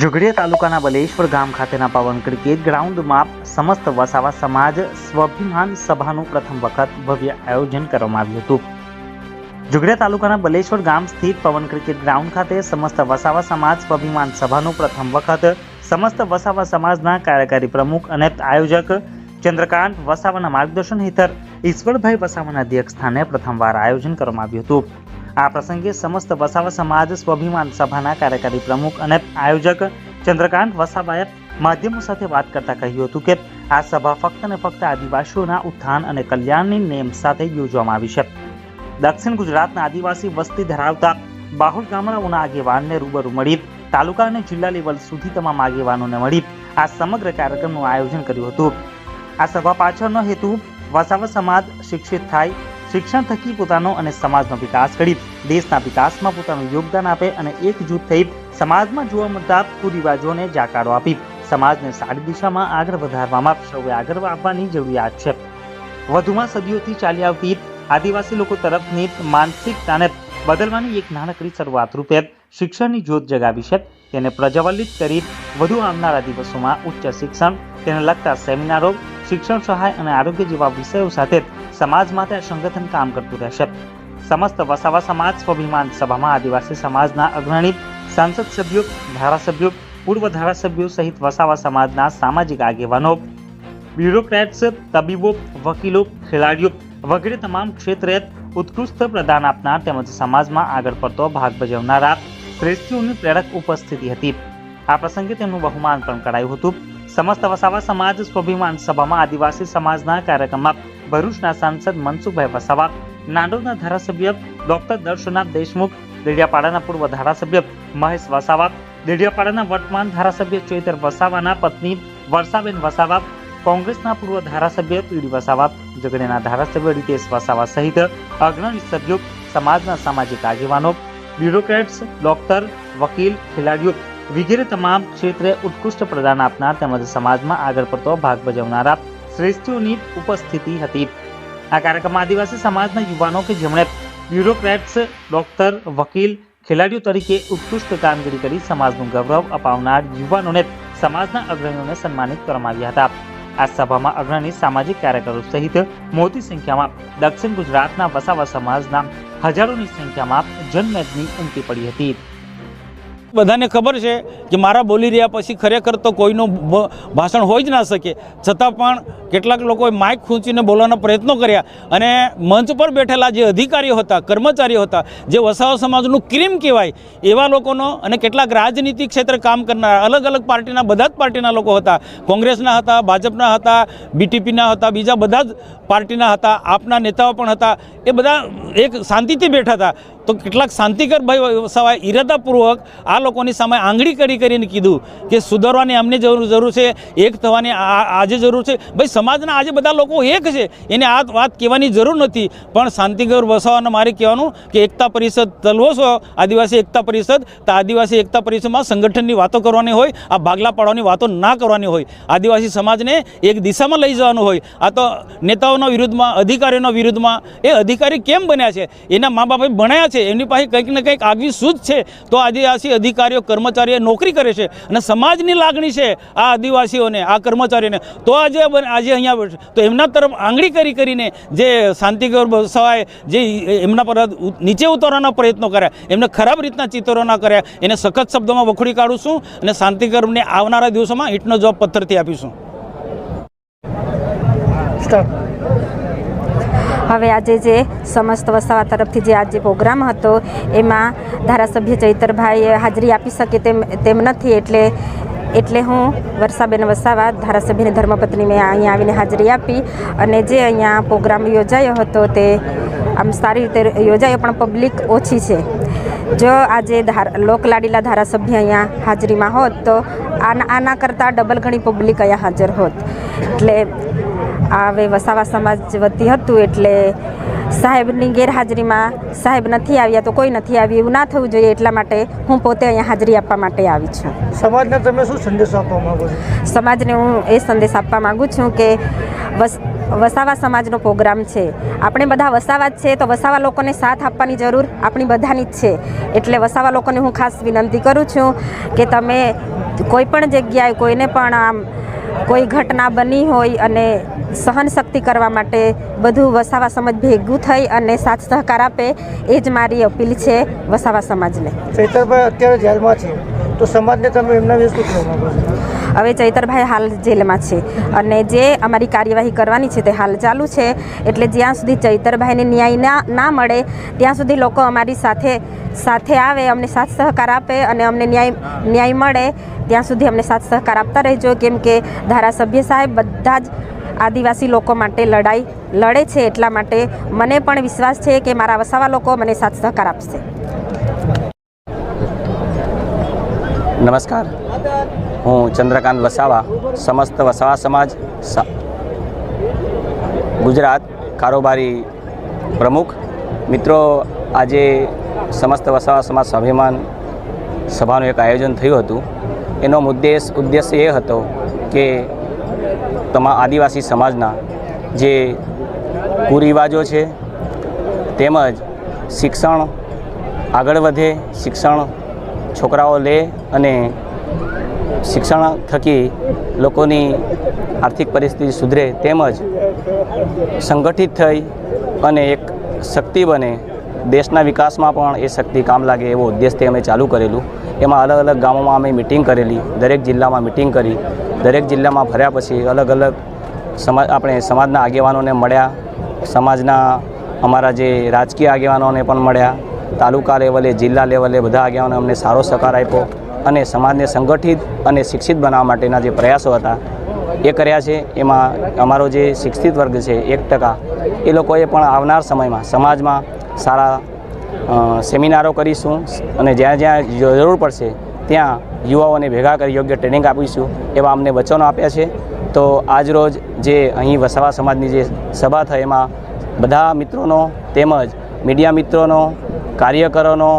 ઝઘડિયા તાલુકાના બલેશ્વર ગામ ખાતેના પવન ક્રિકેટ ગ્રાઉન્ડમાં સમસ્ત વસાવા સમાજ સ્વાભિમાન સભાનું પ્રથમ વખત ભવ્ય આયોજન કરવામાં આવ્યું હતું। ઝઘડિયા તાલુકાના બલેશ્વર ગામ સ્થિત પવન ક્રિકેટ ગ્રાઉન્ડ ખાતે સમસ્ત વસાવા સમાજ સ્વાભિમાન સભાનું પ્રથમ વખત સમસ્ત વસાવા સમાજના કાર્યકારી પ્રમુખ અને આયોજક ચંદ્રકાંત વસાવાના માર્ગદર્શન હેઠળ ઈશ્વરભાઈ વસાવાના અધ્યક્ષસ્થાને પ્રથમવાર આયોજન કરવામાં આવ્યું હતું। આ પ્રસંગે સમસ્ત વસાવા સમાજ સ્વાભિમાન સભાના કાર્યકારી પ્રમુખ અને આયોજક ચંદ્રકાંત વસાવાએ માધ્યમો સાથે વાત કરતા કહ્યું હતું કે આ સભા ફક્ત અને ફક્ત આદિવાસીઓના ઉત્થાન અને કલ્યાણની નેમ સાથે યોજવામાં આવી છે। દક્ષિણ ગુજરાતના આદિવાસી વસ્તી ધરાવતા બાહોટ ગામડાઓના આગેવાનને રૂબરૂ મળી તાલુકા અને જિલ્લા લેવલ સુધી તમામ આગેવાનોને મળી આ સમગ્ર કાર્યક્રમનું આયોજન કર્યું હતું। આ સભા પાછળનો હેતુ વસાવા સમાજ શિક્ષિત થાય, શિક્ષણ થકી પોતાનો અને સમાજનો વિકાસ કરી દેશના વિકાસમાં પોતાનું યોગદાન આપે અને એકજૂથ થઈ સમાજમાં જોવા મળતા કુરિવાજોને જાકારો આપી સમાજને સારી દિશામાં આગળ વધારવામાં સૌએ આગળ આવવાની જરૂરિયાત છે। વધુમાં સદીઓથી ચાલી આવતી આદિવાસી લોકો તરફની માનસિકતાને બદલવાની એક નાનકડી શરૂઆત રૂપે શિક્ષણની જ્યોત જગાવી છે। તેને પ્રજ્વલિત કરી વધુ આવનારા દિવસોમાં ઉચ્ચ શિક્ષણ, તેને લગતા સેમિનારો, શિક્ષણ સહાય અને આરોગ્ય જેવા વિષયો સાથે સમાજ માટે આ સંગઠન કામ કરતું રહેશે। સમસ્ત વસાવા સમાજ સ્વાભિમાન સભામાં આદિવાસી સમાજના અગ્રણી સાંસદ સભ્યો, ધારાસભ્યો, પૂર્વ ધારાસભ્યો સહિત વસાવા સમાજના સામાજિક આગેવાનો, બ્યુરોક્રેટ્સ, તબીબો, વકીલો, ખેલાડીઓ વગેરે તમામ ક્ષેત્રે ઉત્કૃષ્ટ પ્રદાન આપનાર તેમજ સમાજમાં આગળ પડતો ભાગ ભજવનારા શ્રેષ્ઠીઓની પ્રેરક ઉપસ્થિતિ હતી। આ પ્રસંગે તેમનું બહુમાન પણ કરાયું હતું। સમસ્ત વસાવા સમાજ સ્વાભિમાન સભામાં આદિવાસી સમાજના કાર્યક્રમમાં ભરૂચના સાંસદ મનસુખભાઈ વસાવા, નાંદોદના ધારાસભ્ય ડોક્ટર દર્શનાથ દેશમુખ, દેડિયાપાડાના પૂર્વ ધારાસભ્ય મહેશ વસાવા, દેડિયાપાડાના વર્તમાન ધારાસભ્ય ચૈતર વસાવાના પત્ની વર્ષાબેન વસાવા, કોંગ્રેસના પૂર્વ ધારાસભ્ય પીડી વસાવા, ઝઘડિયાના ધારાસભ્ય રીતેશ વસાવા સહિત અગ્રણી સભ્યો, સમાજના સામાજિક આગેવાનો, બ્યુરોક્રેટ્સ, ડોક્ટર, વકીલ, ખેલાડીઓ વગેરે તમામ ક્ષેત્રે ઉત્કૃષ્ટ પ્રદાન આપનાર તેમજ સમાજમાં આગળ પડતો ભાગ ભજવનારા શ્રેષ્ઠીઓની ઉપસ્થિતિ હતી। આ કાર્યક્રમમાં આદિવાસી સમાજના યુવાનો કે જેમણે બ્યુરોક્રેટ્સ, ડોક્ટર, વકીલ, ખેલાડીઓ તરીકે ઉત્કૃષ્ટ કામગીરી કરી સમાજનું ગૌરવ અપાવનાર યુવાનોને સમાજના અગ્રણીઓને સન્માનિત કરવામાં આવ્યા હતા। આ સભામાં અગ્રણી સામાજિક કાર્યકરો સહિત મોટી સંખ્યામાં દક્ષિણ ગુજરાતના વસાવા સમાજના હજારોની સંખ્યામાં જનમેદની ઉમટી પડી હતી। બધાને ખબર છે કે મારા બોલી રહ્યા પછી ખરેખર તો કોઈનું ભાષણ હોઈ જ ના શકે, છતાં પણ કેટલાક લોકોએ માઇક ખૂંચીને બોલવાના પ્રયત્નો કર્યા અને મંચ પર બેઠેલા જે અધિકારીઓ હતા, કર્મચારીઓ હતા, જે વસાવા સમાજનું ક્રીમ કહેવાય એવા લોકોનો અને કેટલાક રાજનીતિક ક્ષેત્રે કામ કરનાર અલગ અલગ પાર્ટીના બધા જ પાર્ટીના લોકો હતા, કોંગ્રેસના હતા, ભાજપના હતા, બીટીપીના હતા, બીજા બધા જ પાર્ટીના હતા, આપના નેતાઓ પણ હતા, એ બધા એક શાંતિથી બેઠા હતા। તો કેટલાક શાંતિકર ભાઈ વસાવાએ ઈરાદાપૂર્વક આ લોકોની સામે આંગળી કરીને કીધું કે સુધારવાની અમને જરૂર છે, એક થવાની આજે જરૂર છે। ભાઈ સમાજના આજે બધા લોકો એક છે, એને આ વાત કહેવાની જરૂર નથી, પણ શાંતિકર વસાવાને મારે કહેવાનું કે એકતા પરિષદ તલવો છો આદિવાસી એકતા પરિષદ, તો આદિવાસી એકતા પરિષદમાં સંગઠનની વાતો કરવાની હોય, આ ભાગલા પાડવાની વાતો ના કરવાની હોય, આદિવાસી સમાજને એક દિશામાં લઈ જવાનું હોય। આ તો નેતાઓના વિરુદ્ધમાં, અધિકારીઓના વિરુદ્ધમાં, એ અધિકારી કેમ બન્યા છે, એના મા બાપે ભણ્યા છે, એમની પાસે કંઈક ને કંઈક આગવી સૂઝ છે, તો આદિવાસી અધિકારીઓ કર્મચારીઓ નોકરી કરે છે અને સમાજની લાગણી છે આ આદિવાસીઓને, આ કર્મચારીઓને, તો આજે અહીંયા તો એમના તરફ આંગળી કરીને જે શાંતિકર વસાવાએ જે એમના પર નીચે ઉતારવાના પ્રયત્નો કર્યા, એમને ખરાબ રીતના ચિત્રો ના કર્યા, એને સખત શબ્દોમાં વખોડી કાઢું અને શાંતિકરને આવનારા દિવસોમાં ઈંટનો જવાબ પથ્થરથી આપીશું। હવે આજે જે સમસ્ત વસાવા તરફથી જે આજે પ્રોગ્રામ હતો એમાં ધારાસભ્ય ચૈતરભાઈએ હાજરી આપી શકે તેમ નથી, એટલે હું વર્ષાબેન વસાવા ધારાસભ્યની ધર્મપત્ની મેં અહીંયા આવીને હાજરી આપી અને જે અહીંયા પ્રોગ્રામ યોજાયો હતો તે આમ સારી રીતે યોજાયો, પણ પબ્લિક ઓછી છે। જો આજે લોકલાડીલા ધારાસભ્ય અહીંયા હાજરીમાં હોત તો આના કરતાં ડબલ ઘણી પબ્લિક અહીંયા હાજર હોત। એટલે હવે વસાવા સમાજ વતી હતું એટલે સાહેબની ગેરહાજરીમાં સાહેબ નથી આવ્યા તો કોઈ નથી આવ્યું એવું ના થવું જોઈએ, એટલા માટે હું પોતે અહીંયા હાજરી આપવા માટે આવી છું। સમાજને તમે શું સંદેશ આપવા માંગો છો? સમાજને હું એ સંદેશ આપવા માગું છું કે વસાવા સમાજનો પ્રોગ્રામ છે, આપણે બધા વસાવા જ છે, તો વસાવા લોકોને સાથ આપવાની જરૂર આપણી બધાની જ છે। એટલે વસાવા લોકોને હું ખાસ વિનંતી કરું છું કે તમે કોઈ પણ જગ્યાએ કોઈને પણ આમ કોઈ ઘટના બની હોય અને સહન શક્તિ કરવા માટે બધું વસાવા સમાજ ભેગું થઈ અને સાથ સહકાર આપે એ જ મારી અપીલ છે વસાવા સમાજને. ચૈતરભાઈ અત્યારે જેલમાં છે તો સમાજને તમે એમના વિશે શું કહેવા માંગો છો? હવે ચૈતરભાઈ હાલ જેલમાં છે અને જે અમારી કાર્યવાહી કરવાની છે તે હાલ ચાલુ છે, એટલે જ્યાં સુધી ચૈતરભાઈને ન્યાય ના મળે ત્યાં સુધી લોકો અમારી સાથે આવે, અમને સાથ સહકાર આપે અને અમને ન્યાય મળે ત્યાં સુધી અમને સાથ સહકાર આપતા રહેજો. કેમ કે ધારાસભ્ય સાહેબ બધા જ આદિવાસી લોકો માટે લડાઈ લડે છે, એટલા માટે મને પણ વિશ્વાસ છે કે મારા વસાવા લોકો મને સાથ સહકાર આપશે. નમસ્કાર, હું ચંદ્રકાંત વસાવા, સમસ્ત વસાવા સમાજ ગુજરાત કારોબારી પ્રમુખ. મિત્રો, આજે સમસ્ત વસાવા સમાજ સ્વાભિમાન સભાનું એક આયોજન થયું હતું. એનો ઉદ્દેશ્ય એ હતો કે આદિવાસી સમાજના જે કુરિવાજો છે તેમજ શિક્ષણ આગળ વધે, શિક્ષણ છોકરાઓ લે અને શિક્ષણ થકી લોકોની આર્થિક પરિસ્થિતિ સુધરે, તેમજ સંગઠિત થઈ અને એક શક્તિ બને, દેશના વિકાસમાં પણ એ શક્તિ કામ લાગે એવો ઉદ્દેશથી અમે ચાલુ કરેલું. એમાં અલગ અલગ ગામોમાં અમે મિટિંગ કરેલી, દરેક જિલ્લામાં મિટિંગ કરી, દરેક જિલ્લામાં ફર્યા પછી અલગ અલગ આપણે સમાજના આગેવાનોને મળ્યા, સમાજના અમારા જે રાજકીય આગેવાનોને પણ મળ્યા, તાલુકા લેવલે, જિલ્લા લેવલે બધા આગેવાનો અમને સારો સહકાર આપ્યો અને સમાજને સંગઠિત અને શિક્ષિત બનાવવા માટેના જે પ્રયાસો હતા એ કર્યા છે. એમાં અમારો જે શિક્ષિત વર્ગ છે 1%, એ લોકોએ પણ આવનાર સમયમાં સમાજમાં સારા સેમિનારો કરીશું અને જ્યાં જ્યાં જરૂર પડશે ત્યાં યુવાઓને ભેગા કરી યોગ્ય ટ્રેનિંગ આપીશું એવા અમને વચનો આપ્યા છે. તો આજરોજ જે અહીં વસાવા સમાજની જે સભા થઈ એમાં બધા મિત્રોનો તેમજ મીડિયા મિત્રોનો, કાર્યકરોનો